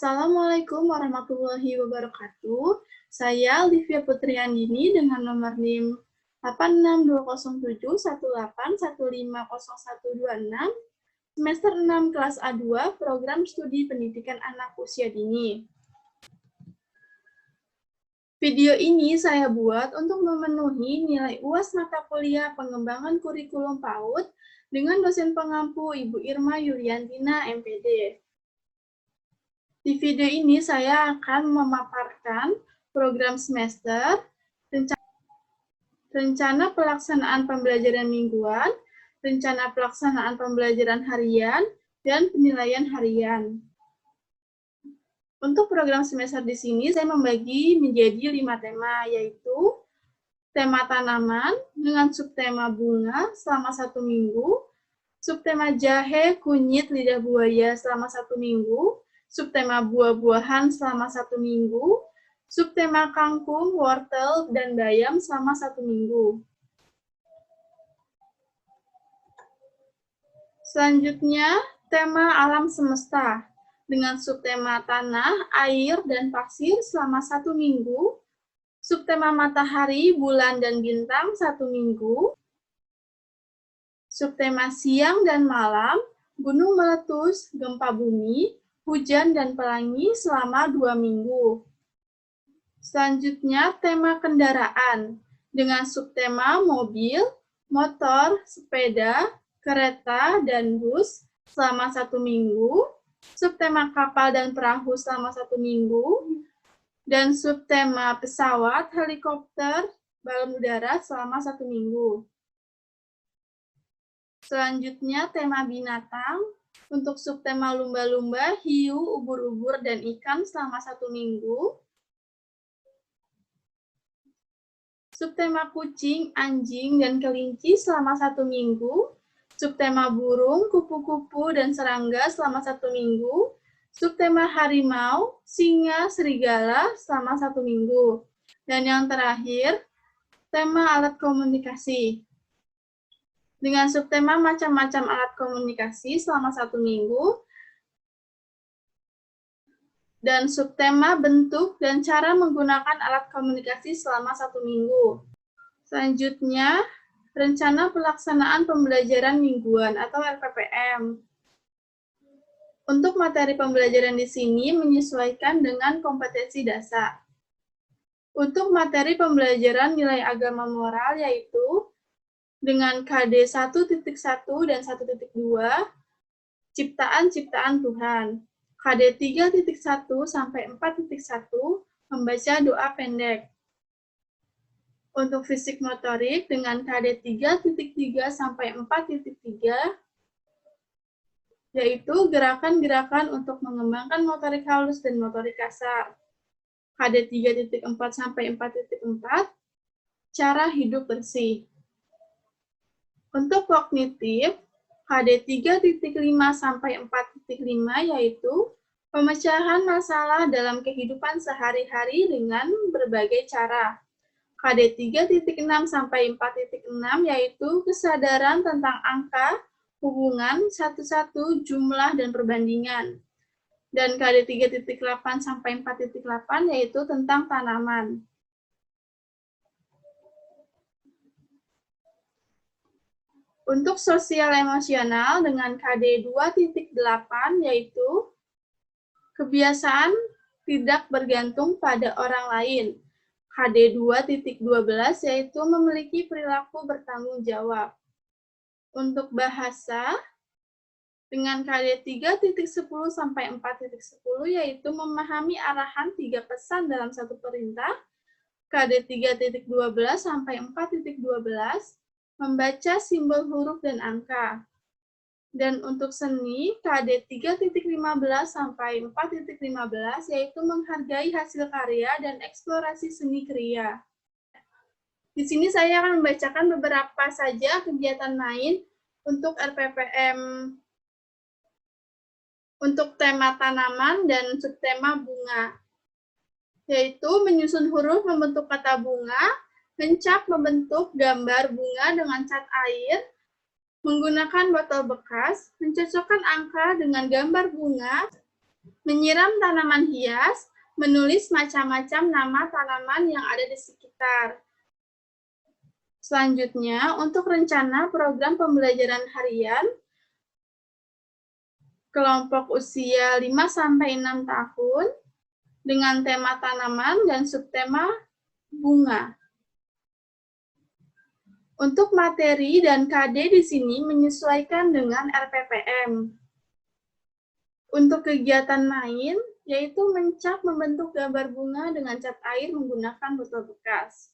Assalamualaikum warahmatullahi wabarakatuh. Saya Livia Putriandini dengan nomor NIM 86207181500126, semester 6 kelas A2, program studi pendidikan anak usia dini. Video ini saya buat untuk memenuhi nilai UAS mata kuliah pengembangan kurikulum PAUD dengan dosen pengampu Ibu Irma Yuliantina, MPD. Di video ini saya akan memaparkan program semester, rencana pelaksanaan pembelajaran mingguan, rencana pelaksanaan pembelajaran harian, dan penilaian harian. Untuk program semester di sini saya membagi menjadi 5 tema, yaitu tema tanaman dengan subtema bunga selama 1 minggu, subtema jahe, kunyit, lidah buaya selama 1 minggu, subtema buah-buahan selama 1 minggu, subtema kangkung, wortel, dan bayam selama 1 minggu. Selanjutnya, tema alam semesta dengan subtema tanah, air, dan pasir selama 1 minggu, subtema matahari, bulan, dan bintang 1 minggu, subtema siang dan malam, gunung meletus, gempa bumi, hujan, dan pelangi selama 2 minggu. Selanjutnya, tema kendaraan dengan subtema mobil, motor, sepeda, kereta, dan bus selama 1 minggu, subtema kapal dan perahu selama 1 minggu, dan subtema pesawat, helikopter, balon udara selama 1 minggu. Selanjutnya, tema binatang untuk subtema lumba-lumba, hiu, ubur-ubur, dan ikan selama 1 minggu. Subtema kucing, anjing, dan kelinci selama 1 minggu. Subtema burung, kupu-kupu, dan serangga selama 1 minggu. Subtema harimau, singa, serigala selama 1 minggu. Dan yang terakhir, tema alat komunikasi. Dengan subtema macam-macam alat komunikasi selama 1 minggu. Dan subtema bentuk dan cara menggunakan alat komunikasi selama 1 minggu. Selanjutnya, rencana pelaksanaan pembelajaran mingguan atau RPPM. Untuk materi pembelajaran di sini menyesuaikan dengan kompetensi dasar. Untuk materi pembelajaran nilai agama moral yaitu dengan KD 1.1 dan 1.2, ciptaan-ciptaan Tuhan. KD 3.1 sampai 4.1, membaca doa pendek. Untuk fisik motorik dengan KD 3.3 sampai 4.3, yaitu gerakan-gerakan untuk mengembangkan motorik halus dan motorik kasar. KD 3.4 sampai 4.4, cara hidup bersih. Untuk kognitif, KD 3.5 sampai 4.5 yaitu pemecahan masalah dalam kehidupan sehari-hari dengan berbagai cara. KD 3.6 sampai 4.6 yaitu kesadaran tentang angka, hubungan, satu-satu, jumlah, dan perbandingan. Dan KD 3.8 sampai 4.8 yaitu tentang tanaman. Untuk sosial emosional dengan KD 2.8 yaitu kebiasaan tidak bergantung pada orang lain. KD 2.12 yaitu memiliki perilaku bertanggung jawab. Untuk bahasa dengan KD 3.10 sampai 4.10 yaitu memahami arahan 3 pesan dalam satu perintah. KD 3.12 sampai 4.12 membaca simbol huruf dan angka. Dan untuk seni, KD 3.15 sampai 4.15 yaitu menghargai hasil karya dan eksplorasi seni kriya. Di sini saya akan membacakan beberapa saja kegiatan main untuk RPPM untuk tema tanaman dan subtema bunga, yaitu menyusun huruf membentuk kata bunga, mencap membentuk gambar bunga dengan cat air, menggunakan botol bekas, mencocokkan angka dengan gambar bunga, menyiram tanaman hias, menulis macam-macam nama tanaman yang ada di sekitar. Selanjutnya, untuk rencana program pembelajaran harian, kelompok usia 5-6 tahun, dengan tema tanaman dan subtema bunga. Untuk materi dan KD di sini menyesuaikan dengan RPPM. Untuk kegiatan lain, yaitu mencap membentuk gambar bunga dengan cat air menggunakan botol bekas.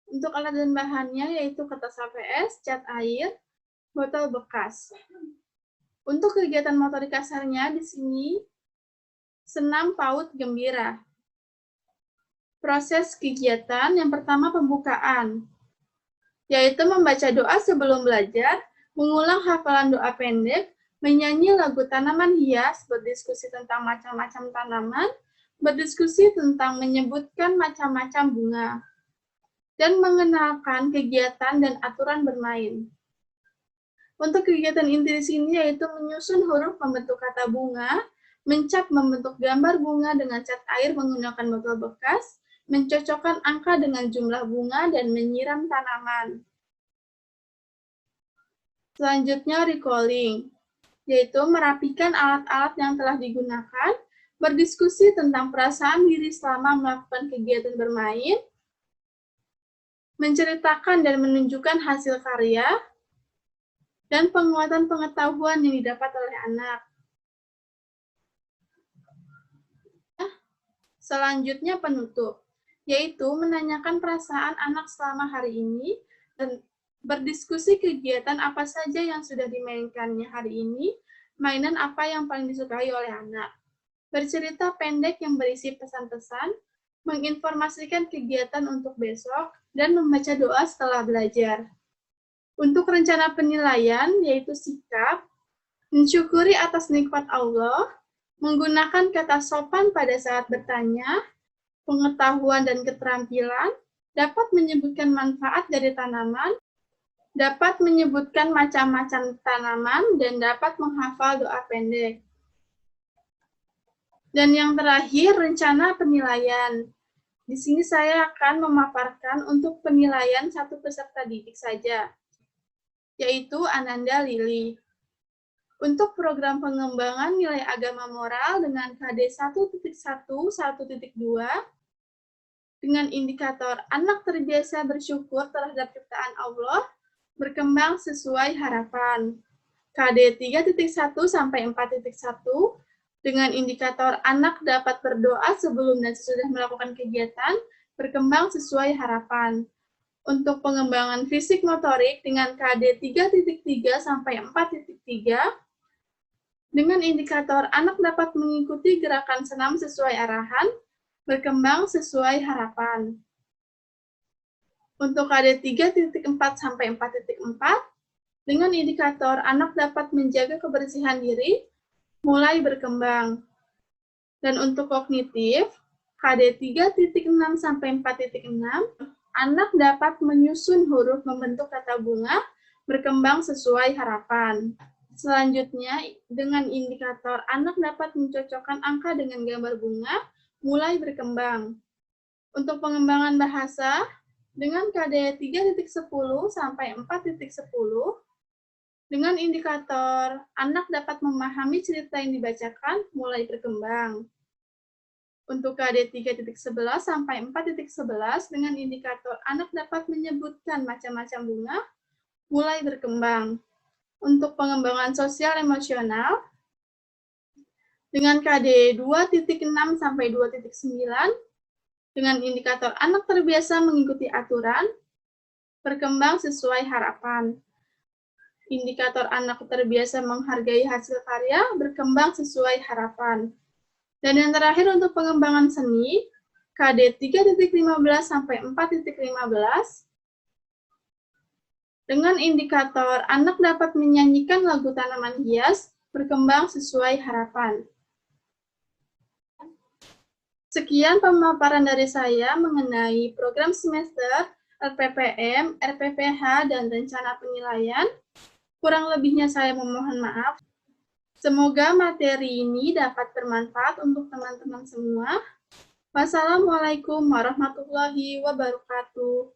Untuk alat dan bahannya yaitu kertas HVS, cat air, botol bekas. Untuk kegiatan motorik kasarnya di sini senam PAUD gembira. Proses kegiatan yang pertama pembukaan, yaitu membaca doa sebelum belajar, mengulang hafalan doa pendek, menyanyi lagu tanaman hias, berdiskusi tentang macam-macam tanaman, berdiskusi tentang menyebutkan macam-macam bunga, dan mengenalkan kegiatan dan aturan bermain. Untuk kegiatan inti di sini yaitu menyusun huruf membentuk kata bunga, mencap membentuk gambar bunga dengan cat air menggunakan botol bekas, mencocokkan angka dengan jumlah bunga, dan menyiram tanaman. Selanjutnya recalling, yaitu merapikan alat-alat yang telah digunakan, berdiskusi tentang perasaan diri selama melakukan kegiatan bermain, menceritakan dan menunjukkan hasil karya, dan penguatan pengetahuan yang didapat oleh anak. Selanjutnya penutup, yaitu menanyakan perasaan anak selama hari ini dan berdiskusi kegiatan apa saja yang sudah dimainkannya hari ini, mainan apa yang paling disukai oleh anak. Bercerita pendek yang berisi pesan-pesan, menginformasikan kegiatan untuk besok, dan membaca doa setelah belajar. Untuk rencana penilaian, yaitu sikap, mensyukuri atas nikmat Allah, menggunakan kata sopan pada saat bertanya, pengetahuan dan keterampilan, dapat menyebutkan manfaat dari tanaman, dapat menyebutkan macam-macam tanaman, dan dapat menghafal doa pendek. Dan yang terakhir, rencana penilaian. Di sini saya akan memaparkan untuk penilaian satu peserta didik saja, yaitu Ananda Lili. Untuk program pengembangan nilai agama moral dengan KD 1.1, 1.2, dengan indikator anak terbiasa bersyukur terhadap ciptaan Allah, berkembang sesuai harapan. KD 3.1 sampai 4.1, dengan indikator anak dapat berdoa sebelum dan sesudah melakukan kegiatan, berkembang sesuai harapan. Untuk pengembangan fisik motorik dengan KD 3.3 sampai 4.3, dengan indikator anak dapat mengikuti gerakan senam sesuai arahan, berkembang sesuai harapan. Untuk KD 3.4 sampai 4.4, dengan indikator anak dapat menjaga kebersihan diri, mulai berkembang. Dan untuk kognitif, KD 3.6 sampai 4.6, anak dapat menyusun huruf membentuk kata bunga, berkembang sesuai harapan. Selanjutnya, dengan indikator anak dapat mencocokkan angka dengan gambar bunga, mulai berkembang. Untuk pengembangan bahasa, dengan KD 3.10 sampai 4.10, dengan indikator anak dapat memahami cerita yang dibacakan, mulai berkembang. Untuk KD 3.11 sampai 4.11, dengan indikator anak dapat menyebutkan macam-macam bunga, mulai berkembang. Untuk pengembangan sosial emosional, dengan KD 2.6 sampai 2.9, dengan indikator anak terbiasa mengikuti aturan, berkembang sesuai harapan. Indikator anak terbiasa menghargai hasil karya, berkembang sesuai harapan. Dan yang terakhir untuk pengembangan seni, KD 3.15 sampai 4.15, dengan indikator anak dapat menyanyikan lagu tanaman hias, berkembang sesuai harapan. Sekian pemaparan dari saya mengenai program semester, RPPM, RPPH, dan rencana penilaian. Kurang lebihnya saya memohon maaf. Semoga materi ini dapat bermanfaat untuk teman-teman semua. Wassalamualaikum warahmatullahi wabarakatuh.